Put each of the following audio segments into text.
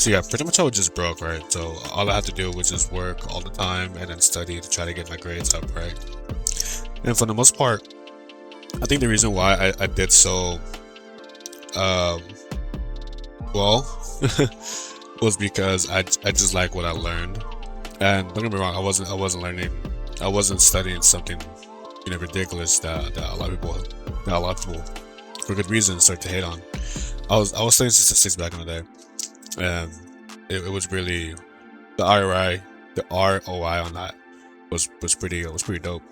So yeah, pretty much I was just broke, right? So all I had to do was just work all the time and then study to try to get my grades up, right? And for the most part, I think the reason why I did so um, well was because I just like what I learned. And don't get me wrong, I wasn't learning, I wasn't studying something ridiculous that a lot of people for good reason start to hate on. I was studying statistics back in the day, and it was really the ROI on that was pretty dope.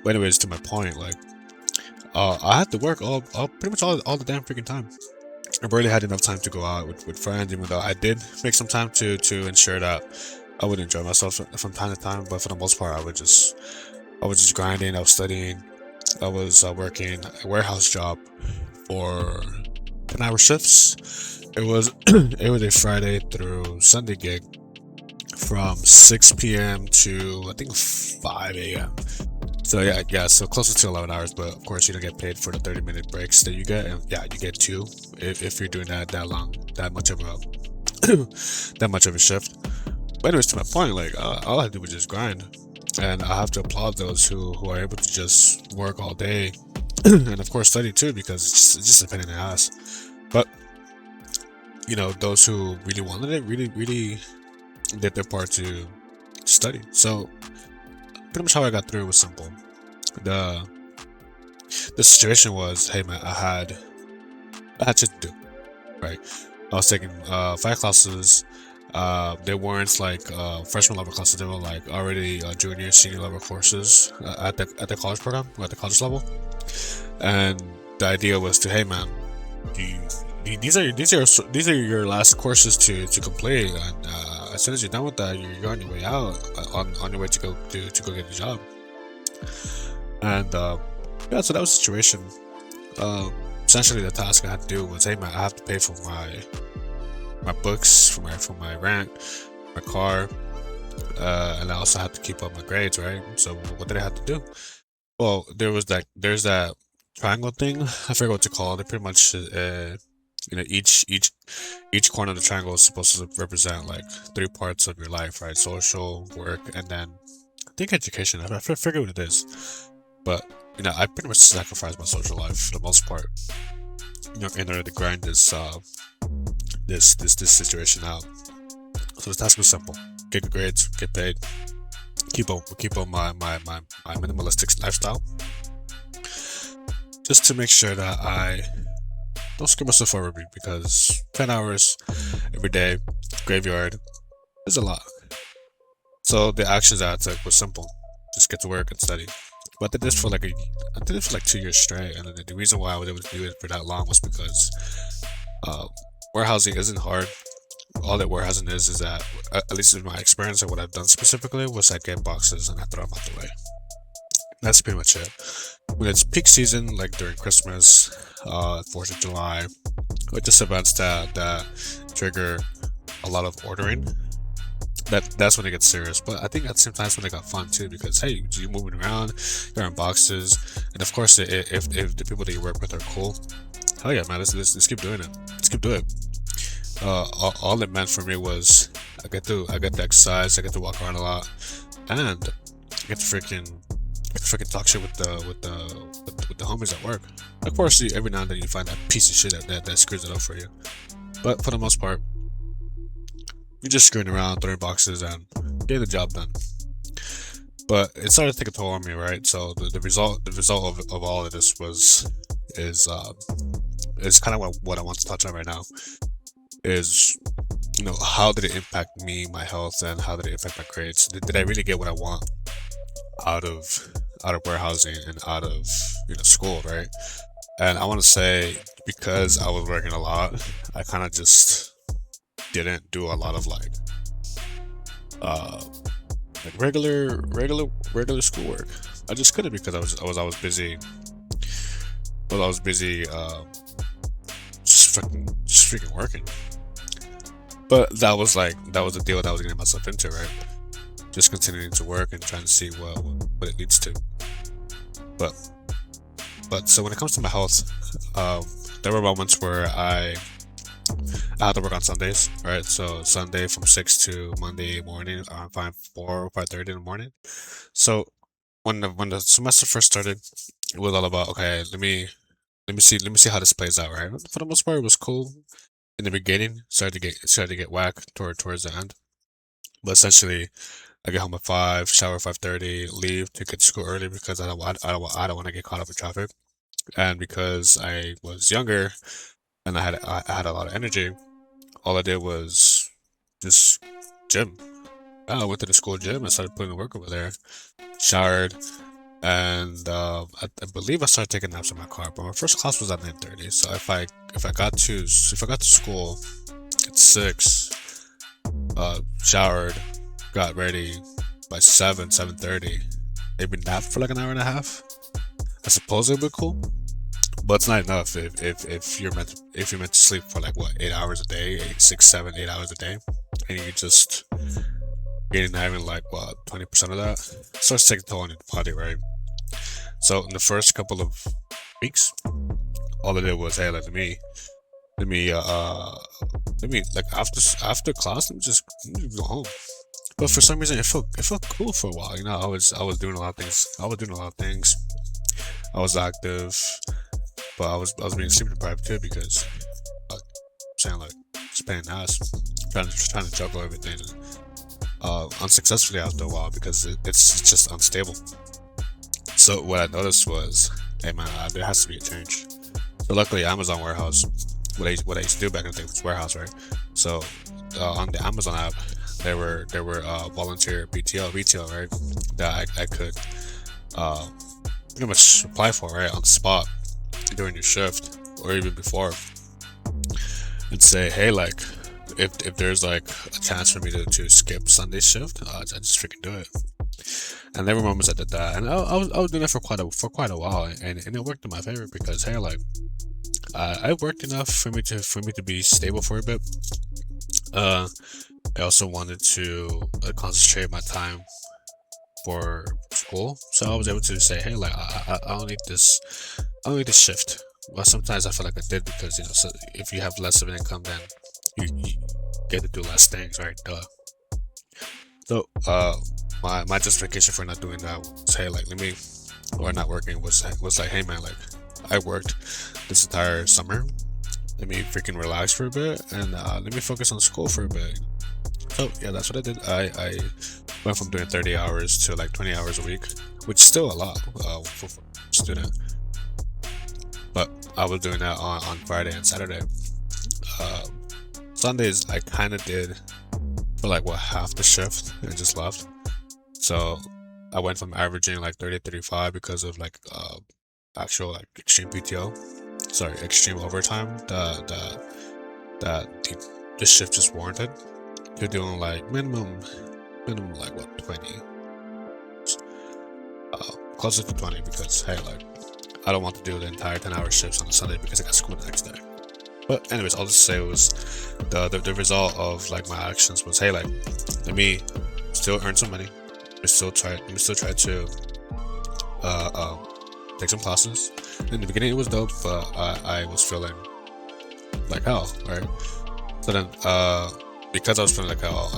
But anyways, to my point, like I had to work all pretty much all the damn freaking time. I barely had enough time to go out with friends, even though I did make some time to ensure that I would enjoy myself from time to time. But for the most part, I was just grinding. I was studying. I was working a warehouse job for 10-hour shifts. It was it was a Friday through Sunday gig from 6 p.m. to I think 5 a.m. So yeah, so closer to 11 hours, but of course you don't get paid for the 30-minute breaks that you get, and yeah, you get two if you're doing that long, that much of a that much of a shift. But anyways, to my point, like all I do was just grind, and I have to applaud those who are able to just work all day, and of course study too, because it's just a pain in the ass. But those who really wanted it really did their part to study. So pretty much how I got through it was simple. The the situation was, hey man, I had shit to do, right? I was taking 5 classes. They weren't like freshman level classes. They were like already junior, senior level courses at the college program, or at the college level. And the idea was to, hey man, you, these are your last courses to complete, and as soon as you're done with that, you're on your way out, on your way to go get a job. And yeah, so that was the situation. Essentially, the task I had to do was, hey man, I have to pay for my books, for my rent, my car, and I also had to keep up my grades, right? So what did I have to do? Well, there's that triangle thing. I forget what to call it. They pretty much each corner of the triangle is supposed to represent like 3 parts of your life, right? Social, work, and then I think education. I forget what it is, but I pretty much sacrificed my social life for the most part, in order to grind this situation out. So the task was simple: get good grades, get paid, keep on my minimalistic lifestyle, just to make sure that I don't screw myself over, because 10 hours every day, graveyard, is a lot. So the actions that I took was simple: just get to work and study. But I did it for like 2 years straight, and then the reason why I was able to do it for that long was because uh, warehousing isn't hard. All that warehousing is that, at least in my experience and what I've done specifically, was I get boxes and I throw them out the way. That's pretty much it. When it's peak season, like during Christmas, 4th of July, or just events that trigger a lot of ordering, that's when it gets serious. But I think at the same time, it's when it got fun too, because hey, you're moving around, you're in boxes, and of course, if the people that you work with are cool, hell yeah, man, let's keep doing it. Let's keep doing it. All it meant for me was I get to exercise, I get to walk around a lot, and I get to freaking talk shit with the homies at work. Of course, every now and then you find that piece of shit that screws it up for you, but for the most part, you're just screwing around, throwing boxes, and getting the job done. But it started to take a toll on me, right? So the result of all of this is kind of what I want to touch on right now. Is how did it impact me, my health, and how did it affect my grades? Did I really get what I want out of warehousing and out of school, right? And I want to say, because I was working a lot, I kind of just didn't do a lot of uh regular schoolwork. I just couldn't, because I was busy. Well, I was busy just freaking working. But that was the deal that I was getting myself into, right? Just continuing to work and trying to see what it leads to. But so when it comes to my health, there were moments where I have to work on Sundays, right? So Sunday from 6 to Monday morning, 5:30 in the morning. So when the semester first started, it was all about, okay, let me see how this plays out, right? For the most part, it was cool in the beginning. Started to get whack towards the end. But essentially, I get home at 5, shower 5:30, leave to get to school early because I don't want to get caught up in traffic, and because I was younger and I had a lot of energy. All I did was just gym. I went to the school gym and started putting the work over there. Showered, and I believe I started taking naps in my car. But my first class was at 9:30. So if I got to school at 6, showered, got ready by 7:30, maybe napped for like an hour and a half. I suppose it would be cool, but it's not enough if you're meant to sleep for like what 8 hours a day, 8, 6, 7, 8 hours a day, and you just getting having like what 20% of that starts taking a toll on your body, right? So in the first couple of weeks, all I did was, hey, let me like after class, let me go home. But for some reason, it felt cool for a while. I was doing a lot of things. I was doing a lot of things. I was active, but I was being sleep deprived too because I'm saying like just paying ass, trying to juggle everything, unsuccessfully after a while because it's just unstable. So what I noticed was, hey man, there has to be a change. So luckily, Amazon warehouse, what I used to do back in the day was warehouse, right? So on the Amazon app, there were volunteer BTL retail, right? That I could uh, pretty much apply for, right, on the spot during your shift or even before, and say, hey, like if there's like a chance for me to skip Sunday shift, I just freaking do it. And there were moments I did that, and I was doing it for quite a while, and it worked in my favor because, hey, like I worked enough for me to be stable for a bit. Uh, I also wanted to concentrate my time for school, so I was able to say, hey, like I don't need this, I don't need this shift. Well, sometimes I feel like I did because so if you have less of an income, then you get to do less things, right? Duh. So my justification for not doing that was, hey, like let me, or not working was like, hey man, like I worked this entire summer. Let me freaking relax for a bit and let me focus on school for a bit. So yeah, that's what I did. I went from doing 30 hours to like 20 hours a week, which is still a lot for a student. But I was doing that on Friday and Saturday. Uh, Sundays I kind of did for like what half the shift and just left. So I went from averaging like 30 35 because of like actual like extreme PTO, sorry, extreme overtime that the shift just warranted, to doing like minimum like what 20, closer to 20, because hey, like I don't want to do the entire 10-hour shifts on a Sunday because I got school the next day. But anyways, all this to say was the result of like my actions was, hey, like let me still earn some money. Let me still try to uh, uh, take some classes. In the beginning, it was dope, but I was feeling like hell, right? So then, because I was feeling like hell,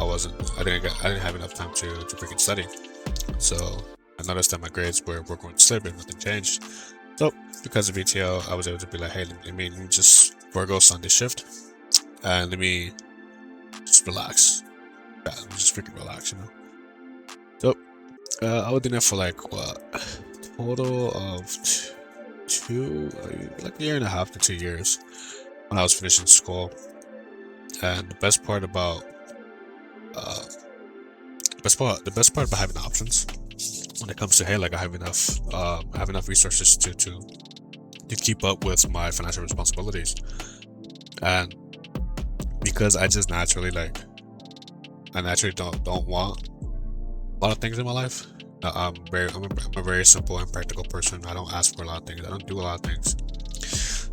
I didn't have enough time to freaking study. So I noticed that my grades were going to slip and nothing changed. So because of ETL, I was able to be like, hey, let me just forego Sunday shift and let me just relax. Yeah, let me just freaking relax, you know. So I was doing that for like what, total of like a year and a half to 2 years when I was finishing school. And uh, the best part about having options when it comes to, hey, like I have enough resources to keep up with my financial responsibilities, and because I naturally don't want a lot of things in my life. I'm a very simple and practical person. I don't ask for a lot of things. I don't do a lot of things.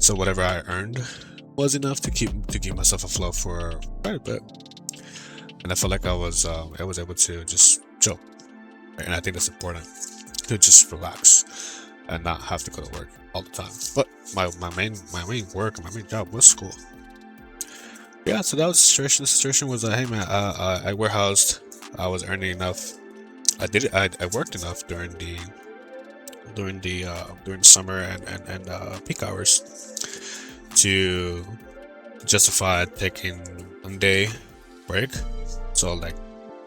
So whatever I earned was enough to keep myself afloat for quite a bit, and I felt like I was able to just chill, right? And I think that's important, to just relax and not have to go to work all the time. But my main work and my main job was school. Yeah, so that was the situation. The situation was, hey man, I warehoused. I was earning enough. I did it. I worked enough during the summer and peak hours to justify taking 1 day break. So like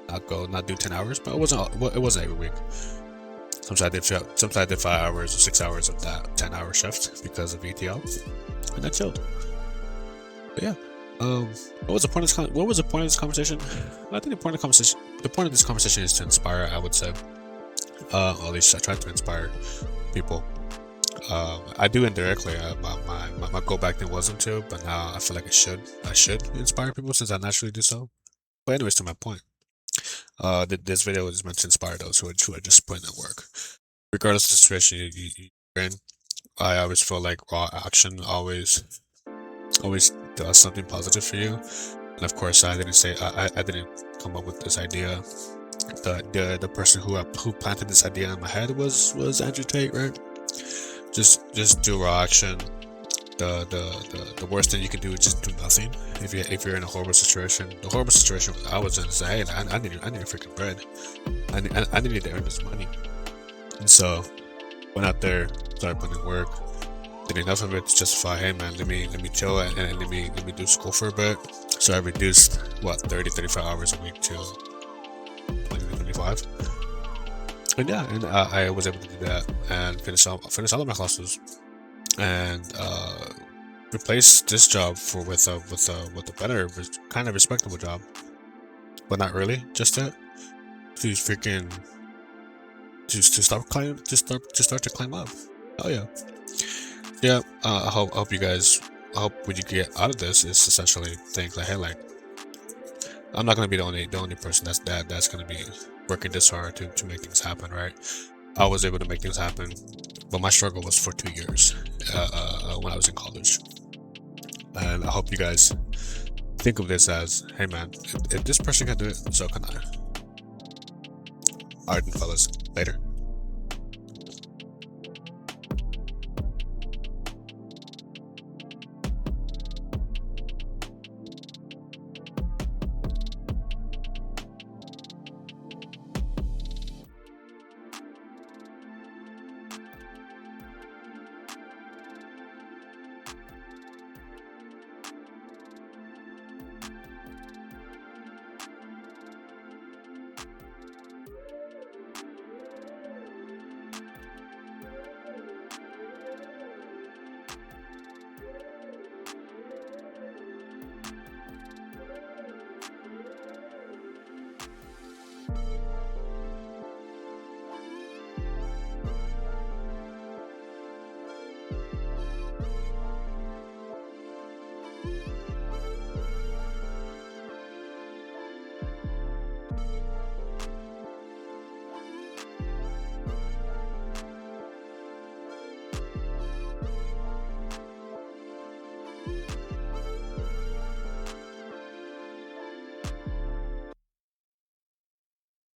not do 10 hours, but it wasn't every week. Sometimes I did 5 hours or 6 hours of that 10-hour shift because of ETL, and I chilled. But yeah. What was the point of this conversation? I think the point of this conversation is to inspire. I would say, at least I try to inspire people. I do indirectly. My goal back then wasn't to, but now I feel like I should inspire people since I naturally do so. But anyways, to my point, this video is meant to inspire those who are just putting in work, regardless of the situation you're in. I always feel like raw action always does something positive for you. And of course, I didn't come up with this idea. The person who planted this idea in my head was Andrew Tate, right? Just do raw action. The worst thing you can do is just do nothing. If you're in a horrible situation, the horrible situation I was in is, hey, I need freaking bread. I needed to earn this money, and so went out there, started putting in work. Did enough of it to justify, hey man, let me chill and let me do school for a bit. So I reduced 35 hours a week to 20 to 25. And yeah, and I was able to do that and finish all of my classes and replace this job with a better, kind of respectable job, but not really just yet. To freaking to start to climb up. Oh yeah. Yeah, I hope you guys. I hope what you get out of this is essentially think like, hey, like, I'm not gonna be the only person that's gonna be working this hard to make things happen, right? I was able to make things happen, but my struggle was for 2 years when I was in college, and I hope you guys think of this as, hey man, if this person can do it, so can I. Alright, fellas, later.